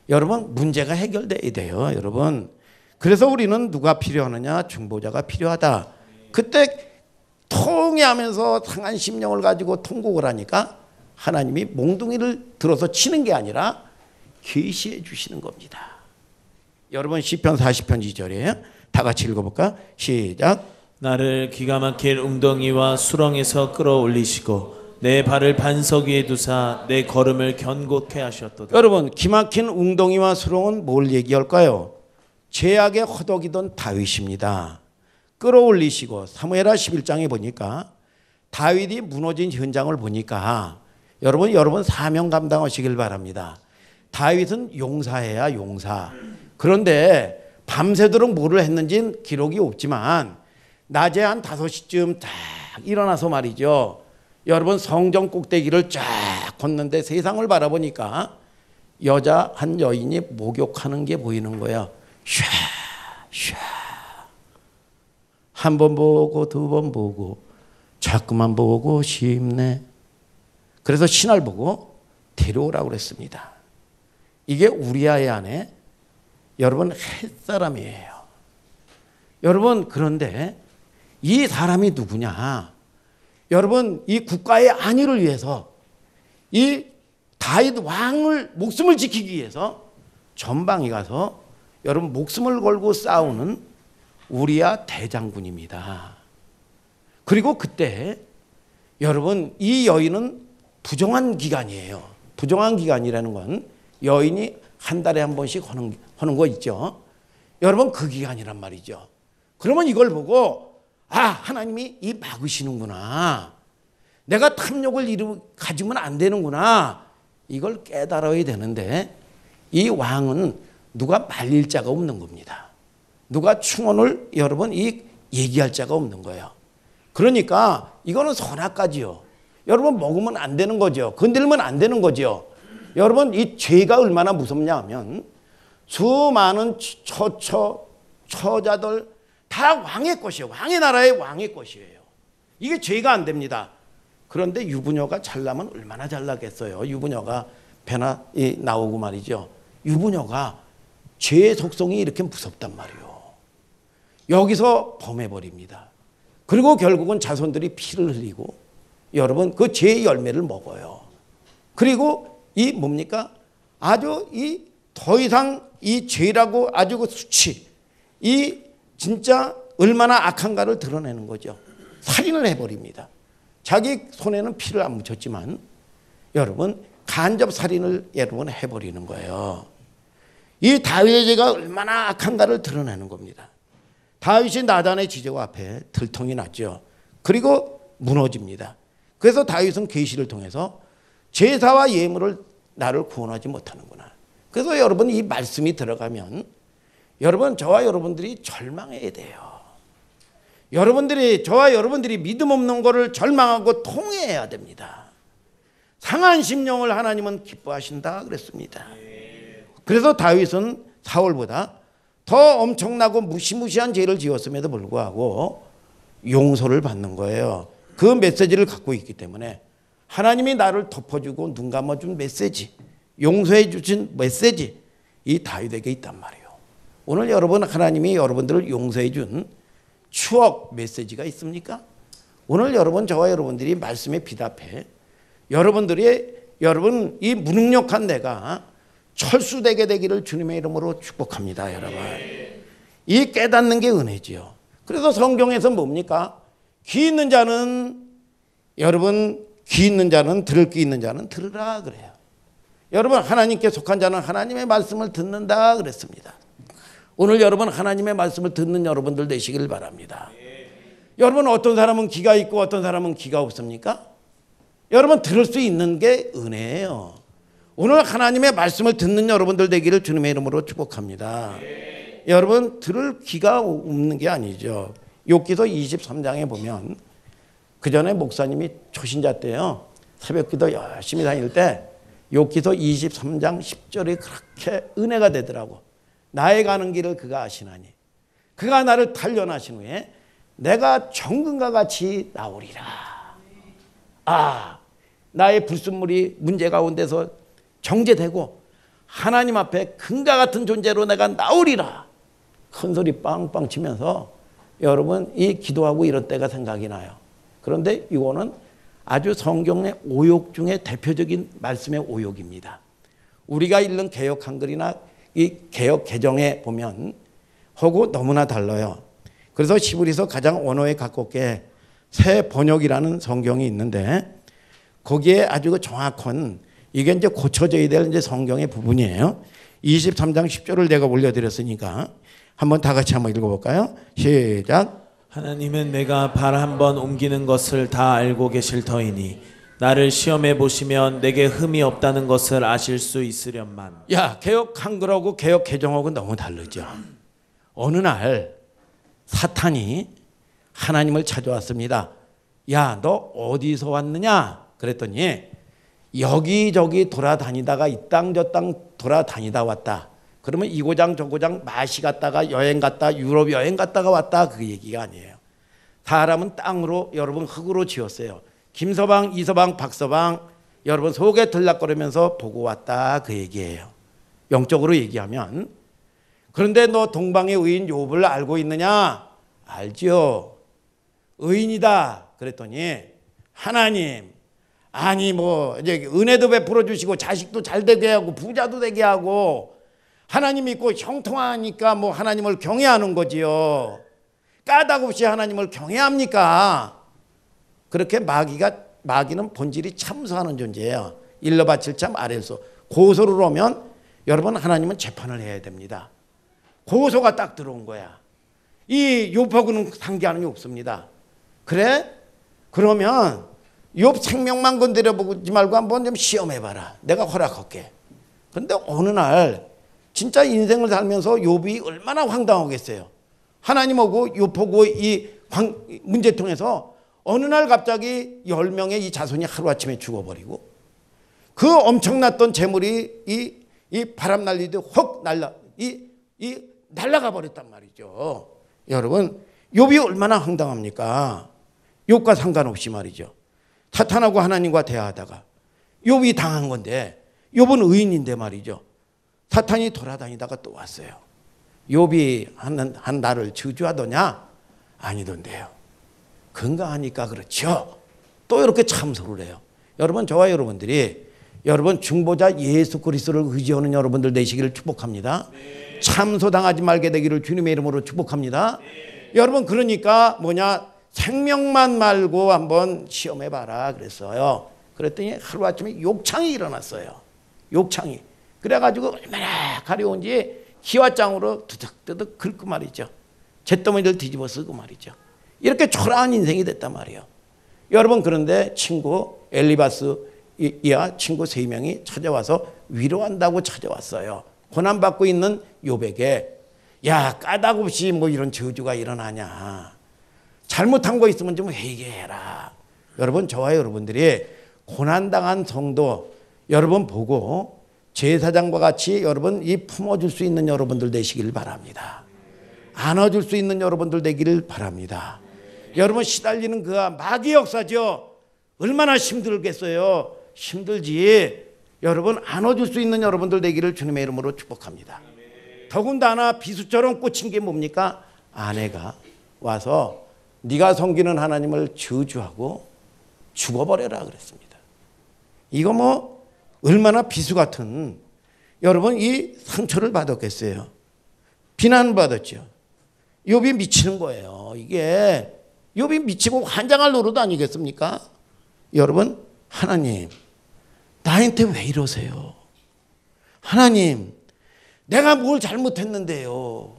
여러분 문제가 해결돼야 돼요. 여러분. 그래서 우리는 누가 필요하느냐? 중보자가 필요하다. 그때 통회하면서 상한 심령을 가지고 통곡을 하니까 하나님이 몽둥이를 들어서 치는 게 아니라 계시해 주시는 겁니다. 여러분 시편 40편 2절이에요. 다 같이 읽어볼까? 시작. 나를 기가 막힐 웅덩이와 수렁에서 끌어올리시고 내 발을 반석 위에 두사 내 걸음을 견고케 하셨도다. 여러분 기막힌 웅덩이와 수렁은 뭘 얘기할까요? 죄악에 허덕이던 다윗입니다. 끌어올리시고 사무엘하 11장에 보니까 다윗이 무너진 현장을 보니까 여러분 사명 감당하시길 바랍니다. 다윗은 용사예요. 용사. 그런데 밤새도록 뭐를 했는지는 기록이 없지만 낮에 한 5시쯤 딱 일어나서 말이죠. 여러분 성전 꼭대기를 쫙 걷는데 세상을 바라보니까 여자 한 여인이 목욕하는 게 보이는 거예요. 샤. 한 번 보고 두 번 보고 자꾸만 보고 싶네. 그래서 신하를 보고 데려오라고 그랬습니다. 이게 우리아의 아내 여러분 햇사람이에요. 여러분 그런데 이 사람이 누구냐? 여러분 이 국가의 안위를 위해서 이 다윗 왕을 목숨을 지키기 위해서 전방에 가서 여러분 목숨을 걸고 싸우는 우리아 대장군입니다. 그리고 그때 여러분 이 여인은 부정한 기간이에요. 부정한 기간이라는 건 여인이 한 달에 한 번씩 하는 거 있죠. 여러분 그 기간이란 말이죠. 그러면 이걸 보고 하나님이 이 막으시는구나. 내가 탐욕을 가지면 안 되는구나. 이걸 깨달아야 되는데 이 왕은 누가 말릴 자가 없는 겁니다. 누가 충언을 여러분 얘기할 자가 없는 거예요. 그러니까 이거는 선악까지요. 여러분 먹으면 안 되는 거죠. 건들면 안 되는 거죠. 여러분 이 죄가 얼마나 무섭냐 하면 수많은 처자들 다 왕의 것이에요. 왕의 나라의 왕의 것이에요. 이게 죄가 안 됩니다. 그런데 유부녀가 잘나면 얼마나 잘나겠어요. 유부녀가 배나 나오고 말이죠. 유부녀가 죄의 속성이 이렇게 무섭단 말이에요. 여기서 범해버립니다. 그리고 결국은 자손들이 피를 흘리고 여러분 그 죄의 열매를 먹어요. 그리고 이 뭡니까? 아주 더 이상 이 죄라고 아주 그 수치, 이 진짜 얼마나 악한가를 드러내는 거죠. 살인을 해버립니다. 자기 손에는 피를 안 묻혔지만 여러분 간접 살인을 여러분 해버리는 거예요. 이 다윗의 죄가 얼마나 악한가를 드러내는 겁니다. 다윗이 나단의 지적 앞에 들통이 났죠. 그리고 무너집니다. 그래서 다윗은 계시를 통해서 제사와 예물을 나를 구원하지 못하는구나. 그래서 여러분 이 말씀이 들어가면 여러분 저와 여러분들이 절망해야 돼요. 저와 여러분들이 믿음 없는 것을 절망하고 통회해야 됩니다. 상한 심령을 하나님은 기뻐하신다 그랬습니다. 그래서 다윗은 사울보다 더 엄청나고 무시무시한 죄를 지었음에도 불구하고 용서를 받는 거예요. 그 메시지를 갖고 있기 때문에 하나님이 나를 덮어주고 눈 감아준 메시지, 용서해 주신 메시지, 이 다윗에게 있단 말이에요. 오늘 여러분 하나님이 여러분들을 용서해 준 추억 메시지가 있습니까? 오늘 여러분 저와 여러분들이 말씀에 비답해 여러분 이 무능력한 내가 철수되게 되기를 주님의 이름으로 축복합니다. 여러분 이 깨닫는 게 은혜지요. 그래서 성경에서 뭡니까? 귀 있는 자는 들을 귀 있는 자는 들으라 그래요. 여러분 하나님께 속한 자는 하나님의 말씀을 듣는다 그랬습니다. 오늘 여러분 하나님의 말씀을 듣는 여러분들 되시길 바랍니다. 여러분 어떤 사람은 귀가 있고 어떤 사람은 귀가 없습니까? 여러분 들을 수 있는 게 은혜예요. 오늘 하나님의 말씀을 듣는 여러분들 되기를 주님의 이름으로 축복합니다. 여러분 들을 귀가 없는 게 아니죠. 욥기서 23장에 보면 그 전에 목사님이 초신자 때요. 새벽기도 열심히 다닐 때 욥기서 23장 10절이 그렇게 은혜가 되더라고. 나의 가는 길을 그가 아시나니 그가 나를 단련하신 후에 내가 정금과 같이 나오리라. 나의 불순물이 문제 가운데서 정제되고 하나님 앞에 금과 같은 존재로 내가 나오리라. 큰 소리 빵빵 치면서 여러분 이 기도하고 이런 때가 생각이 나요. 그런데 이거는 아주 성경의 오욕 중에 대표적인 말씀의 오욕입니다. 우리가 읽는 개역 한글이나 이 개역 개정에 보면 하고 너무나 달라요. 그래서 시브리서 가장 언어에 가깝게 새 번역이라는 성경이 있는데 거기에 아주 정확한 이게 이제 고쳐져야 될 이제 성경의 부분이에요. 23장 10절을 내가 올려드렸으니까 한번 다 같이 한번 읽어볼까요? 시작. 하나님은 내가 발 한번 옮기는 것을 다 알고 계실 터이니 나를 시험해 보시면 내게 흠이 없다는 것을 아실 수 있으련만. 야, 개역 한글하고 개역 개정하고 너무 다르죠. 어느 날 사탄이 하나님을 찾아왔습니다. 야, 너 어디서 왔느냐? 그랬더니 여기저기 돌아다니다가 이 땅 저 땅 돌아다니다 왔다. 그러면 이 고장 저 고장 마시 갔다가 여행 갔다 유럽 여행 갔다가 왔다 그 얘기가 아니에요. 사람은 땅으로 여러분 흙으로 지었어요. 김서방, 이서방, 박서방 여러분 속에 들락거리면서 보고 왔다 그 얘기예요. 영적으로 얘기하면. 그런데 너 동방의 의인 욥을 알고 있느냐? 알죠. 의인이다. 그랬더니 하나님 아니 뭐 이제 은혜도 베풀어 주시고 자식도 잘 되게 하고 부자도 되게 하고 하나님 믿고 형통하니까 뭐 하나님을 경외하는 거지요. 까닭 없이 하나님을 경외합니까? 그렇게 마귀는 본질이 참소하는 존재예요. 일러바 7참 아래서 고소를 오면 여러분 하나님은 재판을 해야 됩니다. 고소가 딱 들어온 거야. 이 욥하고는 상대하는 게 없습니다. 그래? 그러면 욥 생명만 건드려보지 말고 한번 좀 시험해봐라. 내가 허락할게. 그런데 어느 날 진짜 인생을 살면서 욥이 얼마나 황당하겠어요. 하나님하고 욥하고 이 문제통에서 어느 날 갑자기 10명의 이 자손이 하루아침에 죽어버리고 그 엄청났던 재물이 이 바람 날리듯 확 날아가 버렸단 말이죠. 여러분 욥이 얼마나 황당합니까? 욥과 상관없이 말이죠. 사탄하고 하나님과 대화하다가 욥이 당한 건데 욥은 의인인데 말이죠. 사탄이 돌아다니다가 또 왔어요. 욥이 한 날을 저주하더냐? 아니던데요. 건강하니까 그렇죠. 또 이렇게 참소를 해요. 여러분 저와 여러분들이 여러분 중보자 예수 그리스도를 의지하는 여러분들 되시기를 축복합니다. 참소당하지 말게 되기를 주님의 이름으로 축복합니다. 여러분 그러니까 뭐냐, 생명만 말고 한번 시험해봐라 그랬어요. 그랬더니 하루아침에 욕창이 일어났어요. 욕창이. 그래가지고 얼마나 가려운지 희화장으로 드득드득 긁고 말이죠. 잿더미를 뒤집어 쓰고 말이죠. 이렇게 초라한 인생이 됐단 말이에요. 여러분 그런데 친구 엘리바스야 친구 3명이 찾아와서 위로한다고 찾아왔어요. 고난받고 있는 욥에게 야 까닭없이 뭐 이런 저주가 일어나냐. 잘못한 거 있으면 좀 회개해라. 여러분 저와 여러분들이 고난당한 성도 여러분 보고 제사장과 같이 여러분 이 품어줄 수 있는 여러분들 되시길 바랍니다. 안아줄 수 있는 여러분들 되기를 바랍니다. 여러분 시달리는 그가 마귀 역사죠. 얼마나 힘들겠어요. 힘들지. 여러분 안아줄 수 있는 여러분들 되기를 주님의 이름으로 축복합니다. 더군다나 비수처럼 꽂힌 게 뭡니까? 아내가 와서 네가 섬기는 하나님을 저주하고 죽어버려라 그랬습니다. 이거 뭐 얼마나 비수 같은 여러분 이 상처를 받았겠어요. 비난을 받았죠. 욥이 미치는 거예요. 이게 욥이 미치고 환장할 노릇 아니겠습니까? 여러분 하나님 나한테 왜 이러세요? 하나님 내가 뭘 잘못했는데요?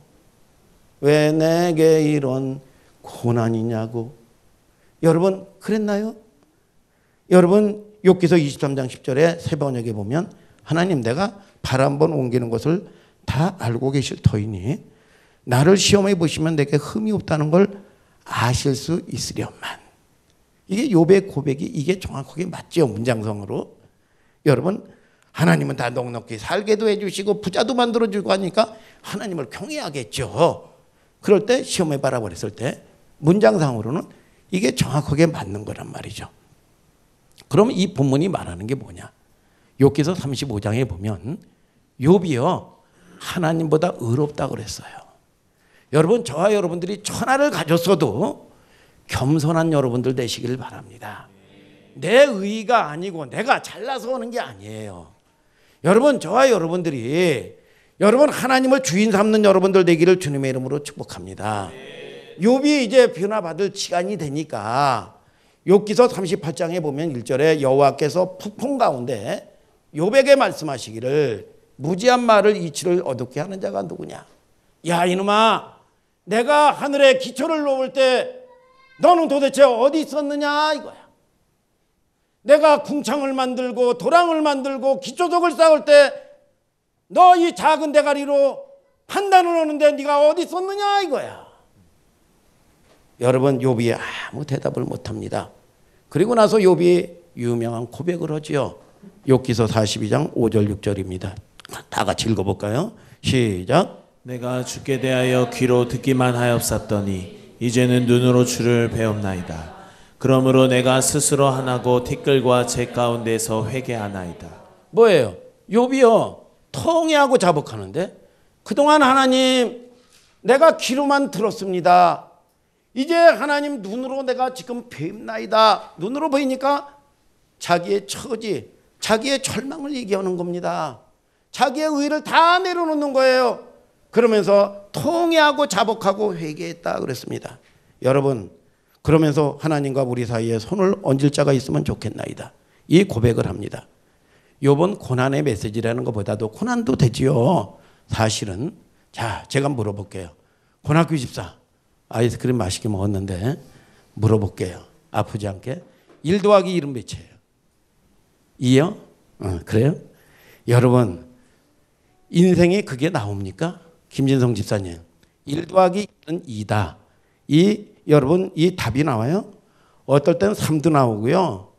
왜 내게 이런 고난이냐고. 여러분 그랬나요? 여러분 욥기서 23장 10절에 세 번역에 보면 하나님 내가 발 한 번 옮기는 것을 다 알고 계실 터이니 나를 시험해 보시면 내게 흠이 없다는 걸 아실 수 있으련만. 이게 욥의 고백이 이게 정확하게 맞죠. 문장성으로. 여러분 하나님은 다 넉넉히 살게도 해주시고 부자도 만들어주고 하니까 하나님을 경외하겠죠. 그럴 때 시험해 봐라 그랬을 때 문장상으로는 이게 정확하게 맞는 거란 말이죠. 그럼 이 본문이 말하는 게 뭐냐? 욥기서 35장에 보면 욥이요 하나님보다 의롭다고 그랬어요. 여러분 저와 여러분들이 천하를 가졌어도 겸손한 여러분들 되시길 바랍니다. 내 의의가 아니고 내가 잘나서 오는 게 아니에요. 여러분 저와 여러분들이 여러분 하나님을 주인 삼는 여러분들 되기를 주님의 이름으로 축복합니다. 욥이 이제 변화받을 시간이 되니까 욥기서 38장에 보면 1절에 여호와께서 폭풍 가운데 욥에게 말씀하시기를 무지한 말을 이치를 어둡게 하는 자가 누구냐. 야 이놈아 내가 하늘에 기초를 놓을 때 너는 도대체 어디 있었느냐 이거야. 내가 궁창을 만들고 도랑을 만들고 기초석을 쌓을 때 너 이 작은 대가리로 판단을 하는데 네가 어디 있었느냐 이거야. 여러분 욥이 아무 대답을 못합니다. 그리고 나서 욥이 유명한 고백을 하지요. 욥기서 42장 5절 6절입니다. 다 같이 읽어볼까요? 시작. 내가 주께 대하여 귀로 듣기만 하였사더니 이제는 눈으로 주를 배움나이다. 그러므로 내가 스스로 하나고 티끌과 재 가운데서 회개하나이다. 뭐예요? 욥이요 통회하고 자복하는데 그동안 하나님 내가 귀로만 들었습니다. 이제 하나님 눈으로 내가 지금 뵙나이다. 눈으로 보이니까 자기의 처지, 자기의 절망을 얘기하는 겁니다. 자기의 의를 다 내려놓는 거예요. 그러면서 통회하고 자복하고 회개했다 그랬습니다. 여러분 그러면서 하나님과 우리 사이에 손을 얹을 자가 있으면 좋겠나이다. 이 고백을 합니다. 이번 고난의 메시지라는 것보다도 고난도 되지요. 사실은 자 제가 물어볼게요. 고등학교 집사 아이스크림 맛있게 먹었는데 물어볼게요. 아프지 않게 1 더하기 1은 몇이에요? 2요? 그래요? 여러분 인생에 그게 나옵니까? 김진성 집사님 1 더하기 1은 2다. 여러분 이 답이 나와요? 어떨 때는 3도 나오고요.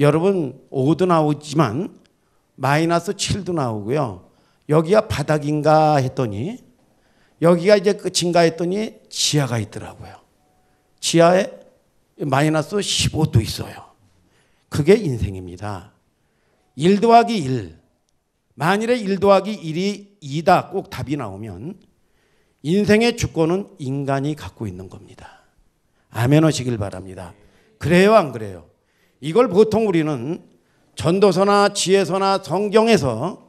여러분 5도 나오지만 마이너스 7도 나오고요. 여기가 바닥인가 했더니 여기가 이제 끝인가 했더니 지하가 있더라고요. 지하에 마이너스 15도 있어요. 그게 인생입니다. 1 더하기 1 만일에 1 더하기 1이 2다 꼭 답이 나오면 인생의 주권은 인간이 갖고 있는 겁니다. 아멘 하시길 바랍니다. 그래요 안 그래요? 이걸 보통 우리는 전도서나 지혜서나 성경에서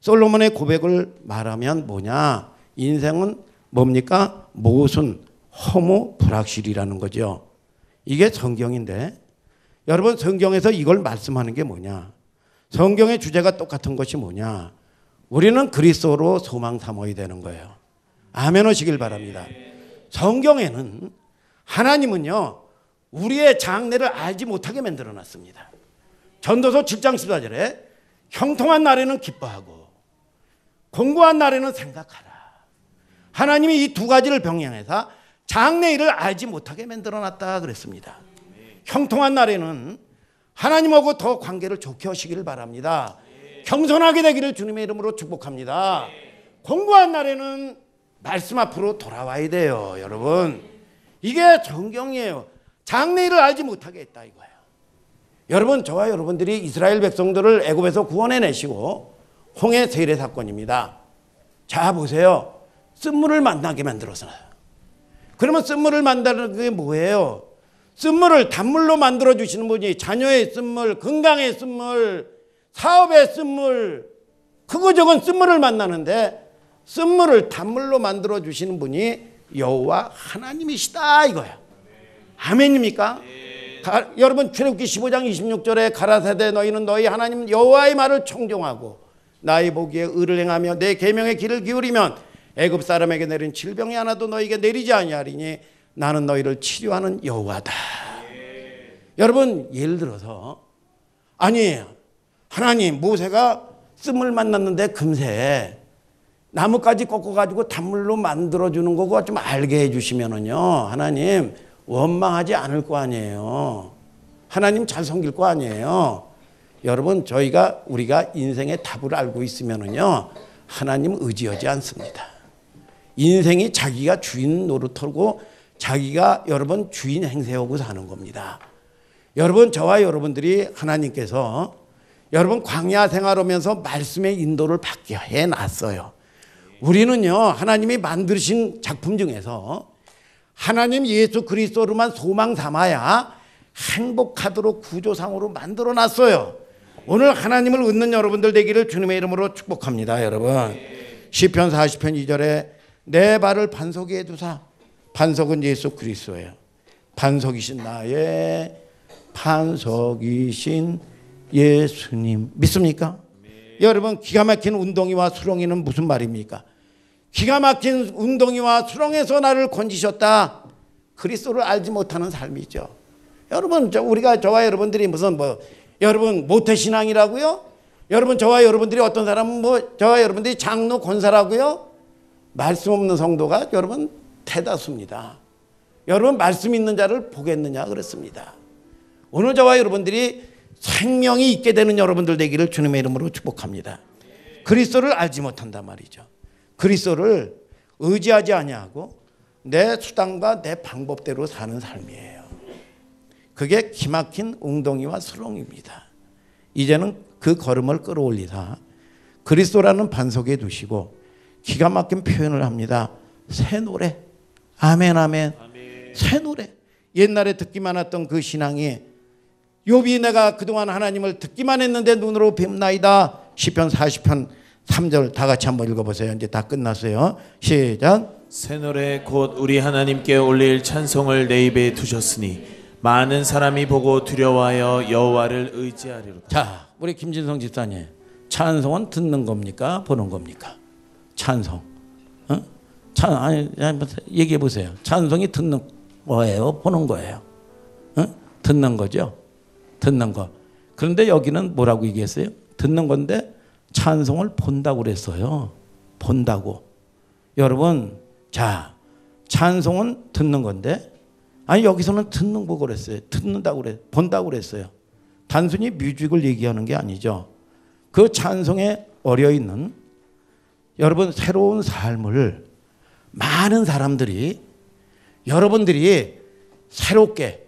솔로몬의 고백을 말하면 뭐냐? 인생은 뭡니까? 모순, 허무, 불확실이라는 거죠. 이게 성경인데 여러분 성경에서 이걸 말씀하는 게 뭐냐? 성경의 주제가 똑같은 것이 뭐냐? 우리는 그리스도로 소망 삼아야 되는 거예요. 아멘 하시길 바랍니다. 성경에는 하나님은요 우리의 장래를 알지 못하게 만들어 놨습니다. 전도서 7장 14절에 형통한 날에는 기뻐하고 공고한 날에는 생각하라. 하나님이 이 두 가지를 병행해서 장래 일을 알지 못하게 만들어 놨다 그랬습니다. 형통한 날에는 하나님하고 더 관계를 좋게 하시기를 바랍니다. 겸손하게 되기를 주님의 이름으로 축복합니다. 공고한 날에는 말씀 앞으로 돌아와야 돼요. 여러분 이게 성경이에요. 장래 일을 알지 못하게 했다 이거예요. 여러분 저와 여러분들이 이스라엘 백성들을 애굽에서 구원해내시고 홍해 세례 사건입니다. 자 보세요. 쓴물을 만나게 만들어서요. 그러면 쓴물을 만드는 게 뭐예요? 쓴물을 단물로 만들어 주시는 분이 자녀의 쓴물, 건강의 쓴물, 사업의 쓴물, 크고 적은 쓴물을 만나는데 쓴물을 단물로 만들어 주시는 분이 여호와 하나님이시다 이거예요. 아멘입니까? 여러분 출애굽기 15장 26절에 가라사대 너희는 너희 하나님 여호와의 말을 청종하고 나의 보기에 의를 행하며 내 계명의 길을 기울이면 애굽 사람에게 내린 질병이 하나도 너희에게 내리지 아니하리니 나는 너희를 치료하는 여호와다. 여러분 예를 들어서 아니 하나님 모세가 씀을 만났는데 금세 나뭇가지 꺾어가지고 단물로 만들어주는 거고 좀 알게 해주시면은요 하나님 원망하지 않을 거 아니에요. 하나님 잘 섬길 거 아니에요. 여러분 우리가 인생의 답을 알고 있으면은요 하나님 의지하지 않습니다. 인생이 자기가 주인 노릇하고 자기가 여러분 주인 행세하고 사는 겁니다. 여러분 저와 여러분들이 하나님께서 여러분 광야 생활하면서 말씀의 인도를 받게 해놨어요. 우리는요 하나님이 만드신 작품 중에서 하나님 예수 그리스도로만 소망 삼아야 행복하도록 구조상으로 만들어놨어요. 오늘 하나님을 얻는 여러분들 되기를 주님의 이름으로 축복합니다. 여러분 시편 40편 2절에 내 발을 반석 위에 두사. 반석은 예수 그리스도예요. 반석이신 나의 반석이신 예수님 믿습니까? 여러분 기가 막힌 운동이와 수렁이는 무슨 말입니까? 기가 막힌 운동이와 수렁에서 나를 건지셨다. 그리스도를 알지 못하는 삶이죠. 여러분 저와 여러분들이 무슨 여러분 모태신앙이라고요? 여러분 저와 여러분들이 어떤 사람은 저와 여러분들이 장로 권사라고요? 말씀 없는 성도가 여러분 대다수입니다. 여러분 말씀 있는 자를 보겠느냐 그랬습니다. 오늘 저와 여러분들이 생명이 있게 되는 여러분들 되기를 주님의 이름으로 축복합니다. 그리스도를 알지 못한단 말이죠. 그리스도를 의지하지 아니하고 내 수단과 내 방법대로 사는 삶이에요. 그게 기막힌 웅덩이와 수렁입니다. 이제는 그 걸음을 끌어올리다 그리스도라는 반석에 두시고 기가 막힌 표현을 합니다. 새 노래. 아멘 아멘. 새 노래. 옛날에 듣기만 했던 그 신앙이 욥이 내가 그동안 하나님을 듣기만 했는데 눈으로 뵙나이다. 시편 40편 3절 다 같이 한번 읽어보세요. 이제 다 끝났어요. 시작. 새 노래 곧 우리 하나님께 올릴 찬송을 내 입에 두셨으니 많은 사람이 보고 두려워하여 여호와를 의지하리로다. 자, 우리 김진성 집사님, 찬송은 듣는 겁니까? 보는 겁니까? 찬송. 얘기해 보세요. 찬송이 듣는 거예요? 보는 거예요? 듣는 거죠. 듣는 거. 그런데 여기는 뭐라고 얘기했어요? 듣는 건데 찬송을 본다고 그랬어요. 본다고. 여러분, 자, 찬송은 듣는 건데 아니 여기서는 듣는 거 그랬어요. 듣는다고 그래. 본다고 그랬어요. 단순히 뮤직을 얘기하는 게 아니죠. 그 찬송에 어려 있는 여러분 새로운 삶을 많은 사람들이 여러분들이 새롭게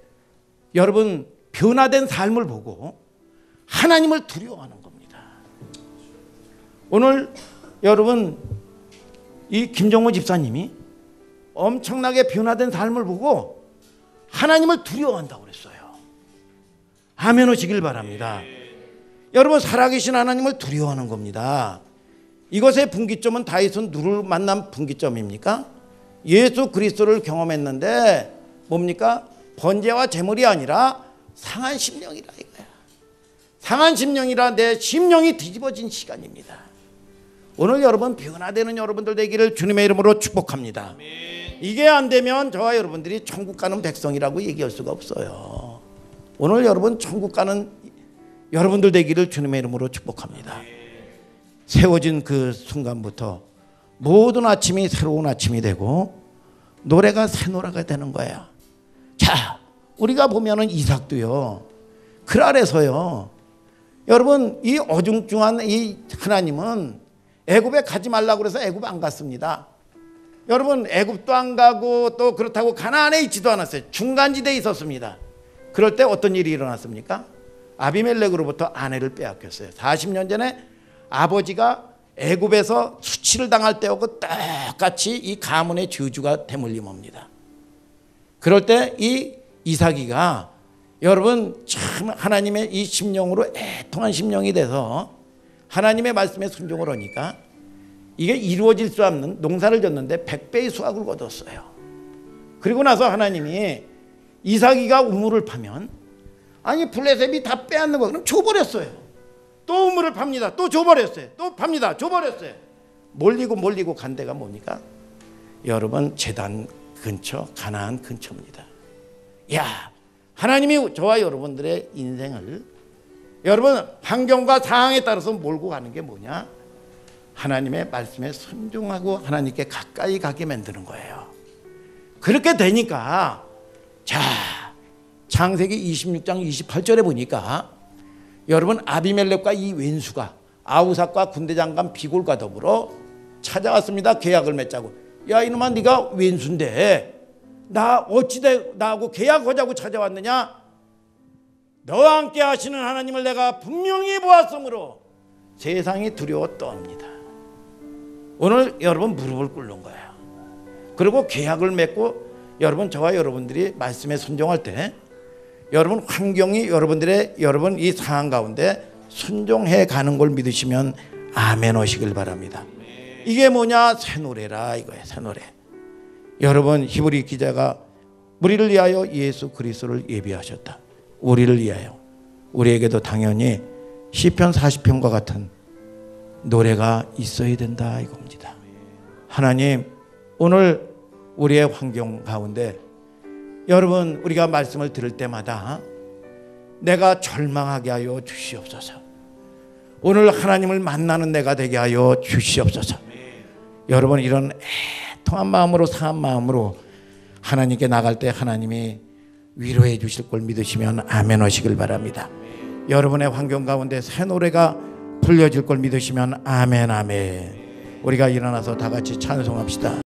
여러분 변화된 삶을 보고 하나님을 두려워하는 겁니다. 오늘 여러분 이 김정호 집사님이 엄청나게 변화된 삶을 보고 하나님을 두려워한다고 그랬어요. 아멘 하시길 바랍니다. 여러분 살아계신 하나님을 두려워하는 겁니다. 이것의 분기점은 다윗은 누를 만난 분기점입니까? 예수 그리스도를 경험했는데 뭡니까? 번제와 제물이 아니라 상한 심령이라 이거야. 상한 심령이라 내 심령이 뒤집어진 시간입니다. 오늘 여러분 변화되는 여러분들 되기를 주님의 이름으로 축복합니다. 이게 안 되면 저와 여러분들이 천국 가는 백성이라고 얘기할 수가 없어요. 오늘 여러분 천국 가는 여러분들 되기를 주님의 이름으로 축복합니다. 세워진 그 순간부터 모든 아침이 새로운 아침이 되고 노래가 새 노래가 되는 거야. 자, 우리가 보면은 이삭도요. 그 아래서요. 여러분 이 어중중한 이 하나님은 애굽에 가지 말라고 그래서 애굽 안 갔습니다. 여러분 애굽도 안 가고 또 그렇다고 가나안에 있지도 않았어요. 중간지대에 있었습니다. 그럴 때 어떤 일이 일어났습니까? 아비멜렉으로부터 아내를 빼앗겼어요. 40년 전에 아버지가 애굽에서 수치를 당할 때하고 똑같이 이 가문의 저주가 대물림 옵니다. 그럴 때 이 이삭이가 여러분 참 하나님의 이 심령으로 애통한 심령이 돼서 하나님의 말씀에 순종을 하니까 이게 이루어질 수 없는 농사를 졌는데 100배의 수확을 거뒀어요. 그리고 나서 하나님이 이삭이가 우물을 파면 아니 블레셋이 다 빼앗는 거 그럼 줘버렸어요. 또 우물을 팝니다. 또 줘버렸어요. 또 팝니다. 줘버렸어요. 몰리고 간 데가 뭡니까? 여러분 제단 근처 가나안 근처입니다. 야, 하나님이 저와 여러분들의 인생을 여러분 환경과 상황에 따라서 몰고 가는 게 뭐냐? 하나님의 말씀에 순종하고 하나님께 가까이 가게 만드는 거예요. 그렇게 되니까 자 창세기 26장 28절에 보니까 여러분 아비멜렉과 이 왼수가 아우삭과 군대장관 비골과 더불어 찾아왔습니다. 계약을 맺자고. 야 이놈아 네가 왼수인데 나 어찌 나하고 계약하자고 찾아왔느냐? 너와 함께 하시는 하나님을 내가 분명히 보았으므로 세상이 두려워 떠옵니다. 오늘 여러분 무릎을 꿇는 거예요. 그리고 계약을 맺고 여러분 저와 여러분들이 말씀에 순종할 때 여러분 환경이 여러분들의 여러분 이 상황 가운데 순종해 가는 걸 믿으시면 아멘 하시길 바랍니다. 이게 뭐냐? 새 노래라 이거예요. 새 노래. 여러분 히브리 기자가 우리를 위하여 예수 그리스도를 예비하셨다. 우리를 위하여. 우리에게도 당연히 시편 40편과 같은 노래가 있어야 된다 이겁니다. 하나님 오늘 우리의 환경 가운데 여러분 우리가 말씀을 들을 때마다 내가 절망하게 하여 주시옵소서. 오늘 하나님을 만나는 내가 되게 하여 주시옵소서. 여러분 이런 애통한 마음으로 상한 마음으로 하나님께 나갈 때 하나님이 위로해 주실 걸 믿으시면 아멘 하시길 바랍니다. 여러분의 환경 가운데 새 노래가 불려질 걸 믿으시면 아멘 아멘. 우리가 일어나서 다 같이 찬송합시다.